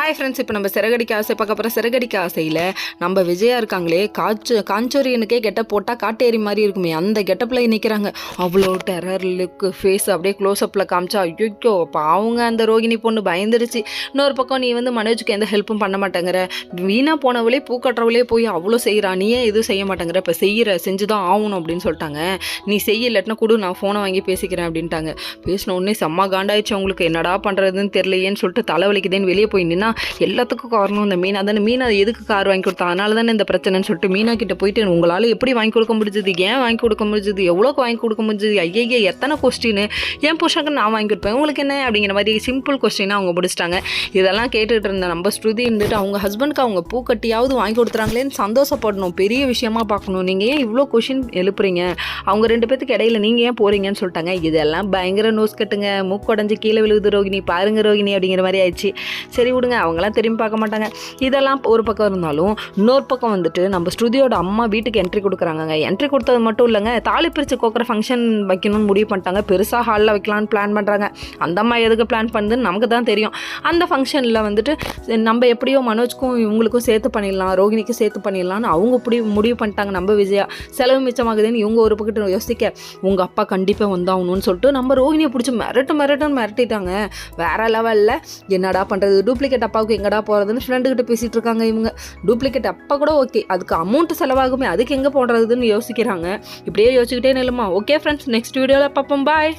Hi friends, இப்போ நம்ம சிறகடிக்க ஆசை பார்க்க போகிற சிறகடிக்க ஆசையில் நம்ம விஜயா இருக்காங்களே, காஞ்சோரியனுக்கே கெட்டப் போட்டால் காட்டேரி மாதிரி இருக்குமே, அந்த கெட்டப்பில் நிற்கிறாங்க. அவ்வளோ டெரர் லுக்கு, ஃபேஸ் அப்படியே க்ளோஸ்அப்பில் காமிச்சா ஐயோ அவங்க அந்த ரோகிணி பொண்ணு பயந்துருச்சு. இன்னொரு பக்கம் நீ மனோஜுக்கு எந்த ஹெல்ப்பும் பண்ண மாட்டேங்கிற, வீணாக போனவளே பூக்கட்டுறவளே போய் அவ்வளோ செய்கிறா, நீயே எதுவும் செய்ய மாட்டேங்கிற, இப்போ செஞ்சு தான் ஆகணும் அப்படின்னு சொல்லிட்டாங்க. நீ செய்யலட்டினா கூட நான் ஃபோனை வாங்கி பேசிக்கிறேன் அப்படின்ட்டாங்க. பேசின உடனே செம்ம காண்டாயிடுச்சு அவங்களுக்கு. என்னடா பண்ணுறதுன்னு தெரியலையேன்னு சொல்லிட்டு தலைவலிக்குதேன்னு வெளியே போய் நின்னா எல்லாத்துக்கும் காரணம் இந்த மீனா தானே. மீனா எதுக்கு கார் வாங்கி கொடுத்தா, அதனால தானே இந்த பிரச்சனைன்னு சொல்லிட்டு மீனா கிட்ட போயிட்டு உங்களால் எப்படி வாங்கி கொடுக்க முடிஞ்சது, ஏன் வாங்கி கொடுக்க முடிஞ்சது, எவ்வளோக்கு வாங்கி கொடுக்க முடிஞ்சது, ஐயே எத்தனை கொஸ்டின், என் புருஷனுக்கு நான் வாங்கி கொடுப்பேன் உங்களுக்கு என்ன அப்படிங்கிற மாதிரி சிம்பிள் கொஸ்டினாக அவங்க முடிச்சிட்டாங்க. இதெல்லாம் கேட்டுகிட்டு இருந்த நம்ம ஸ்ருதி இருந்துட்டு அவங்க ஹஸ்பண்டுக்கு அவங்க பூக்கட்டியாவது வாங்கி கொடுத்துறாங்களேன்னு சந்தோஷப்படணும், பெரிய விஷயமா பார்க்கணும். நீங்கள் ஏன் இவ்வளோ கொஸ்டின் எழுப்புறீங்க, அவங்க ரெண்டு பேத்துக்கு இடையில நீங்கள் ஏன் போகிறீங்கன்னு சொல்லிட்டாங்க. இதெல்லாம் பயங்கர நோஸ் கட்டுங்க, மூக்குடைஞ்சு கீழே விழுகுது ரோகிணி, பாருங்க ரோகிணி அப்படிங்கிற மாதிரி ஆயிடுச்சு. சரி விடுங்க, அவங்களாம் திரும்பி பார்க்க மாட்டாங்க. இதெல்லாம் ஒரு பக்கம் இருந்தாலும் இன்னொரு பக்கம் நம்ம ஸ்ருதியோட அம்மா வீட்டுக்கு என்ட்ரி கொடுக்குறாங்க. என்ட்ரி கொடுத்தது மட்டும் இல்லைங்க, தாலி பிரித்து கோக்குற ஃபங்க்ஷன் வைக்கணும்னு முடிவு பண்ணிட்டாங்க. பெருசாக ஹாலில் வைக்கலான்னு பிளான் பண்ணுறாங்க. அந்த அம்மா எதுக்கு பிளான் பண்ணுதுன்னு நமக்கு தான் தெரியும். அந்த ஃபங்க்ஷனில் நம்ம எப்படியோ மனோஜ்க்கும் இவங்களுக்கும் சேர்த்து பண்ணிடலாம், ரோகிணிக்கும் சேர்த்து பண்ணிடலான்னு அவங்க முடிவு பண்ணிட்டாங்க. நம்ம விஜயா செலவு மிச்சமாகுதுன்னு இவங்க ஒரு பக்கத்து யோசிக்க, உங்கள் அப்பா கண்டிப்பாக வந்தாகணும்னு சொல்லிட்டு நம்ம ரோகிணியை பிடிச்சி மிரட்டிட்டாங்க. வேற லெவலில். என்னடா பண்ணுறது, டூப்ளிகேட் அப்பாவுக்கு எங்கடா போகிறதுன்னு ஃப்ரெண்டுக்கிட்ட பேசிகிட்டு இருக்காங்க இவங்க. டூப்ளிகேட் அப்பா கூட ஓகே, அதுக்கு அமௌண்ட் செலவாகுமே, அதுக்கு எங்கே போடுறதுன்னு யோசிக்கிறாங்க. இப்படியே யோசிச்சுக்கிட்டே நிலமா. ஓகே ஃப்ரெண்ட்ஸ், நெக்ஸ்ட் வீடியோவில் பார்ப்போம். பாய்.